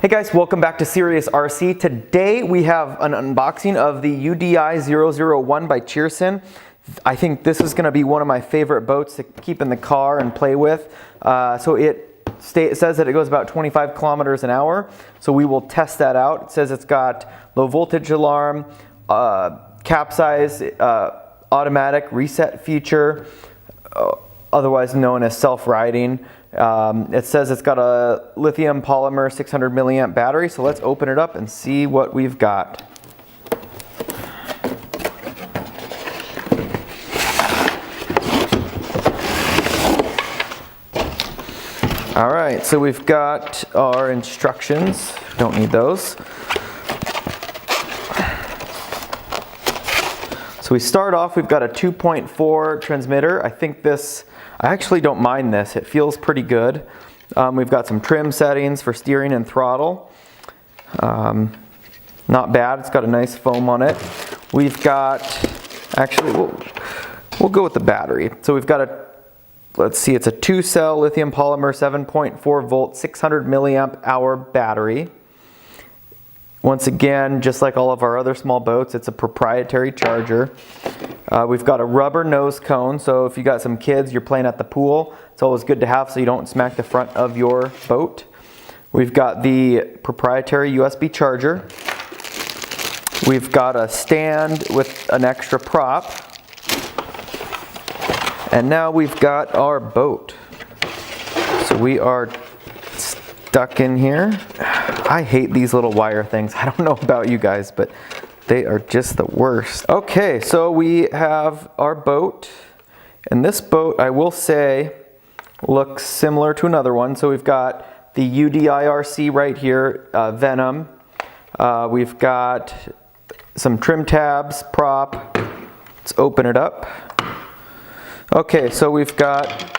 Hey guys, welcome back to SeriousRC. Today we have an unboxing of the UDI 001 by Cheerwing. I think this is going to be one of my favorite boats to keep in the car and play with. It says that it goes about 25 kilometers an hour, so we will test that out. It says it's got low voltage alarm, capsize, automatic reset feature, otherwise known as self-riding. It says it's got a lithium polymer 600 milliamp battery, so let's open it up and see what we've got. All right, so we've got our instructions. Don't need those. So we start off, we've got a 2.4 transmitter. I actually don't mind this. It feels pretty good. We've got some trim settings for steering and throttle. Not bad. It's got a nice foam on it. We've got, actually, we'll go with the battery. So we've got let's see, it's a 2-cell lithium polymer 7.4 volt 600 milliamp hour battery. Once again, just like all of our other small boats, it's a proprietary charger. We've got a rubber nose cone, so if you got some kids, you're playing at the pool, it's always good to have so you don't smack the front of your boat. We've got the proprietary USB charger. We've got a stand with an extra prop. And now we've got our boat. So we are stuck in here. I hate these little wire things. I don't know about you guys, but they are just the worst. Okay, so we have our boat. And this boat, I will say, looks similar to another one. So we've got the UDI-RC right here, Venom. We've got some trim tabs, prop. Let's open it up. Okay, so we've got,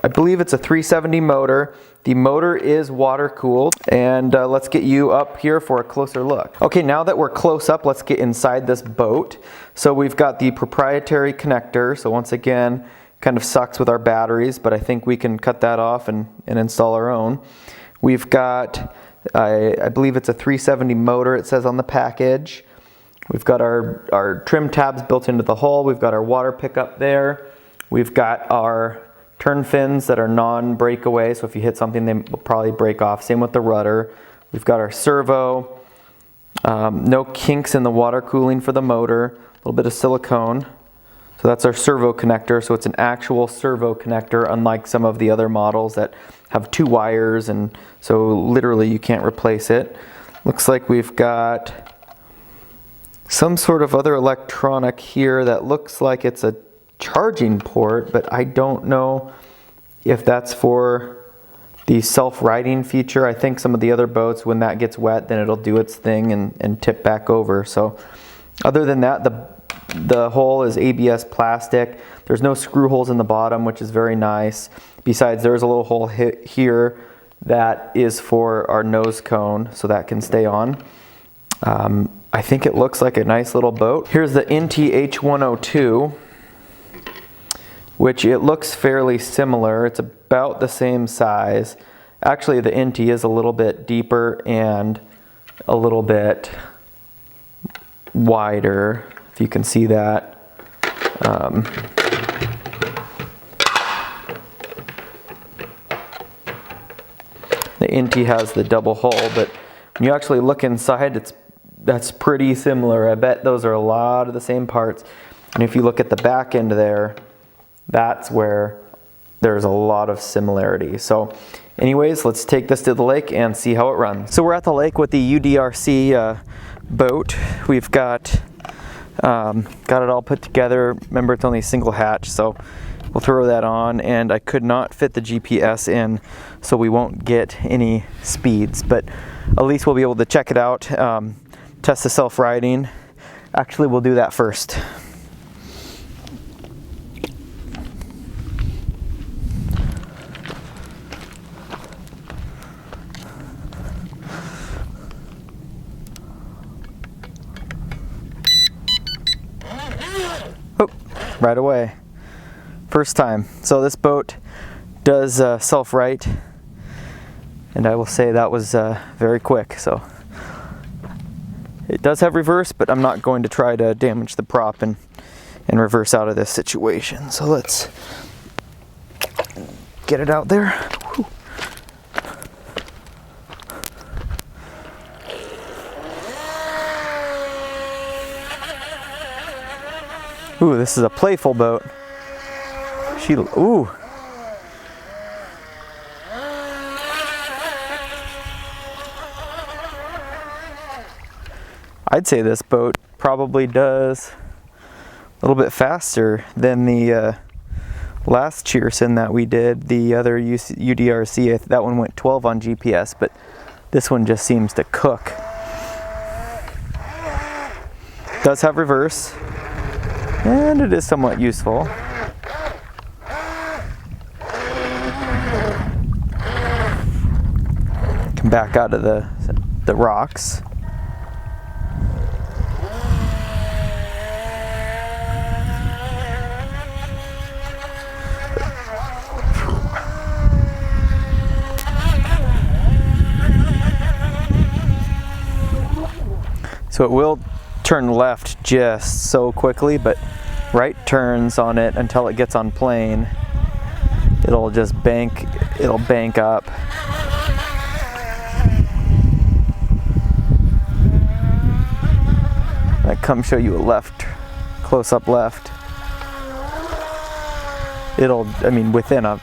I believe it's a 370 motor. The motor is water cooled, and let's get you up here for a closer look. Okay, now that we're close up, let's get inside this boat. So we've got the proprietary connector. So once again, kind of sucks with our batteries, but I think we can cut that off and install our own. We've got, I believe it's a 370 motor, it says on the package. We've got our trim tabs built into the hull. We've got our water pickup there. We've got our turn fins that are non-breakaway, so if you hit something, they will probably break off. Same with the rudder. We've got our servo. No kinks in the water cooling for the motor. A little bit of silicone. So that's our servo connector. So it's an actual servo connector, unlike some of the other models that have 2 wires, and so literally you can't replace it. Looks like we've got some sort of other electronic here that looks like it's a charging port, but I don't know if that's for the self-riding feature. I think some of the other boats, when that gets wet, then it'll do its thing and tip back over. So other than that, the hull is ABS plastic. There's no screw holes in the bottom, which is very nice. Besides, there's a little hole here that is for our nose cone, so that can stay on. I think it looks like a nice little boat. Here's the NTH102. Which it looks fairly similar. It's about the same size. Actually, the NT is a little bit deeper and a little bit wider, if you can see that. The NT has the double hull, but when you actually look inside, that's pretty similar. I bet those are a lot of the same parts. And if you look at the back end there, that's where there's a lot of similarity. So anyways, let's take this to the lake and see how it runs. So we're at the lake with the UDRC boat. We've got it all put together. Remember, it's only a single hatch, so we'll throw that on, and I could not fit the GPS in, so we won't get any speeds, but at least we'll be able to check it out, test the self-riding. Actually, we'll do that first. Oh, right away. First time. So this boat does self-right. And I will say that was very quick. So it does have reverse, but I'm not going to try to damage the prop and reverse out of this situation. So let's get it out there. Whew. Ooh, this is a playful boat. Ooh. I'd say this boat probably does a little bit faster than the last Cheerwing that we did, the other UDRC. That one went 12 on GPS, but this one just seems to cook. Does have reverse, and it is somewhat useful. Come back out of the rocks. So it will turn left just so quickly, but right turns on it until it gets on plane. It'll bank up. I come show you a left, close up left. I mean, within a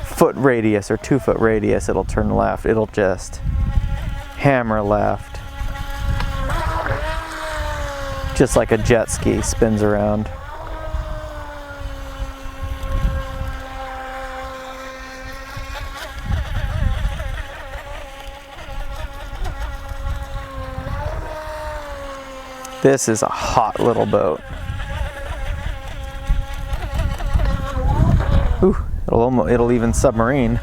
foot radius or 2 foot radius, it'll turn left. It'll just hammer left. Just like a jet ski spins around. This is a hot little boat. Ooh, it'll even submarine.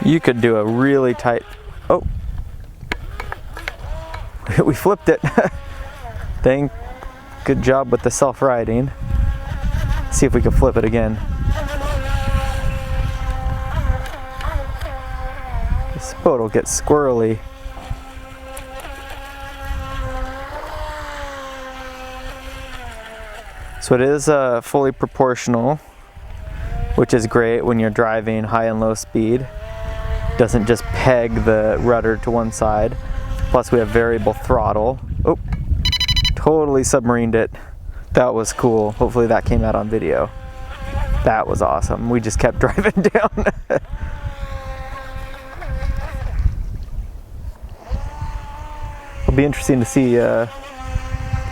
You could do a really tight, oh, we flipped it. Good job with the self-riding. See if we can flip it again. This boat will get squirrely. So it is fully proportional, which is great when you're driving high and low speed. Doesn't just peg the rudder to one side. Plus we have variable throttle. Oh, totally submarined it. That was cool. Hopefully that came out on video. That was awesome. We just kept driving down. It'll be interesting to see the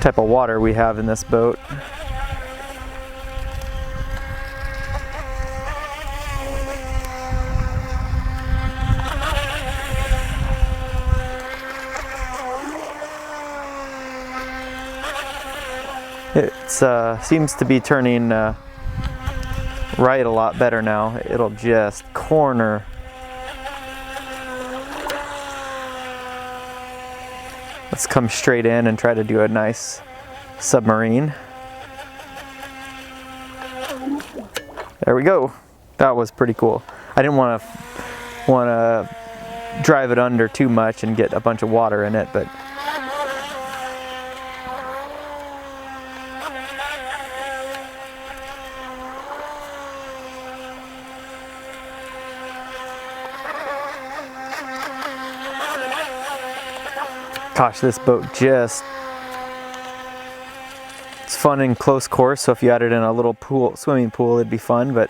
type of water we have in this boat. It seems to be turning right a lot better now. It'll just corner. Let's come straight in and try to do a nice submarine. There we go. That was pretty cool. I didn't want to drive it under too much and get a bunch of water in it, but gosh, this boat it's fun in close course, so if you had it in a little pool, swimming pool, it'd be fun, but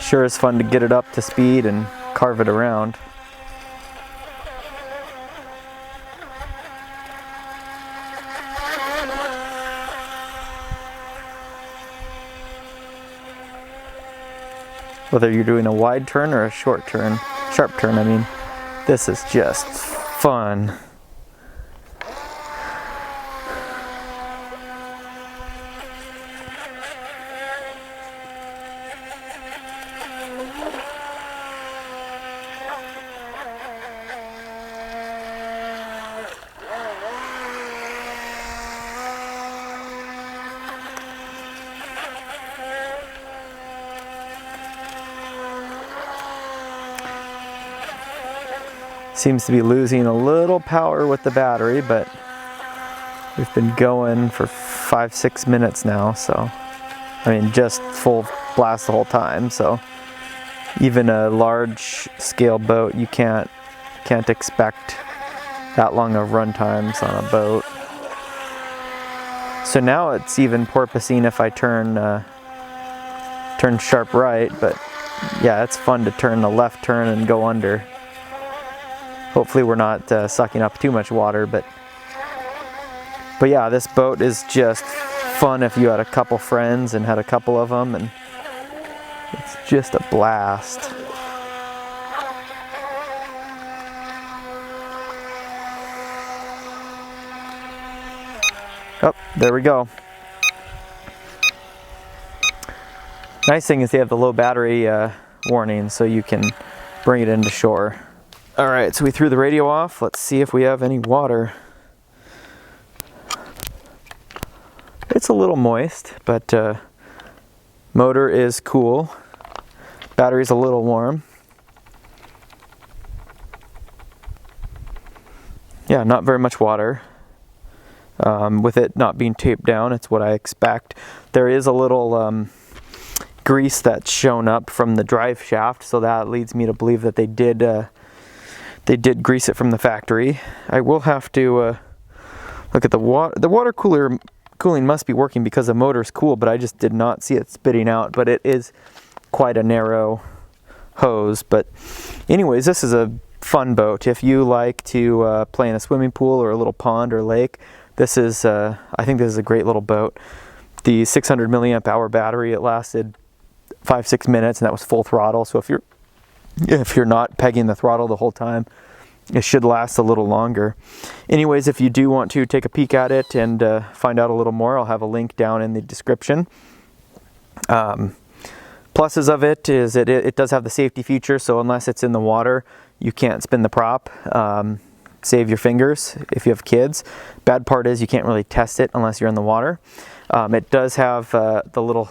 sure is fun to get it up to speed and carve it around. Whether you're doing a wide turn or a short turn, sharp turn, I mean, this is just fun. Seems to be losing a little power with the battery, but we've been going for 5-6 minutes now, so I mean just full blast the whole time. So even a large scale boat, you can't expect that long of run times on a boat. So now it's even porpoising if I turn sharp right, but yeah, it's fun to turn the left turn and go under. Hopefully we're not sucking up too much water, but yeah, this boat is just fun if you had a couple friends and had a couple of them, and it's just a blast. Oh, there we go. Nice thing is they have the low battery warning, so you can bring it into shore. All right, so we threw the radio off. Let's see if we have any water. It's a little moist, but motor is cool. Battery's a little warm. Yeah, not very much water. With it not being taped down, it's what I expect. There is a little grease that's shown up from the drive shaft, so that leads me to believe that they did grease it from the factory. I will have to look at the water. The water cooling must be working because the motor's cool, but I just did not see it spitting out. But it is quite a narrow hose. But anyways, this is a fun boat. If you like to play in a swimming pool or a little pond or lake, this is I think this is a great little boat. The 600 milliamp hour battery, it lasted 5-6 minutes, and that was full throttle. So if you're not pegging the throttle the whole time, it should last a little longer. Anyways, if you do want to take a peek at it and find out a little more, I'll have a link down in the description. Pluses of it is it does have the safety feature, so unless it's in the water, you can't spin the prop. Save your fingers if you have kids. Bad part is you can't really test it unless you're in the water. It does have the little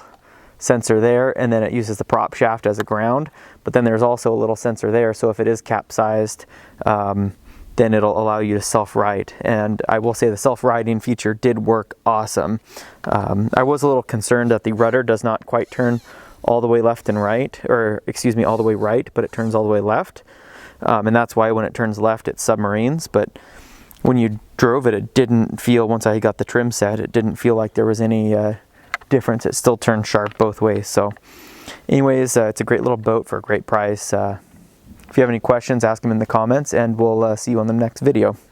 sensor there, and then it uses the prop shaft as a ground, but then there's also a little sensor there, so if it is capsized, then it'll allow you to self-right. And I will say the self-righting feature did work awesome. I was a little concerned that the rudder does not quite turn all the way left and right, or excuse me, all the way right, but it turns all the way left, and that's why when it turns left it submarines. But when you drove it, it didn't feel, once I got the trim set, it didn't feel like there was any difference. It still turned sharp both ways. So anyways, it's a great little boat for a great price. If you have any questions, ask them in the comments, and we'll see you on the next video.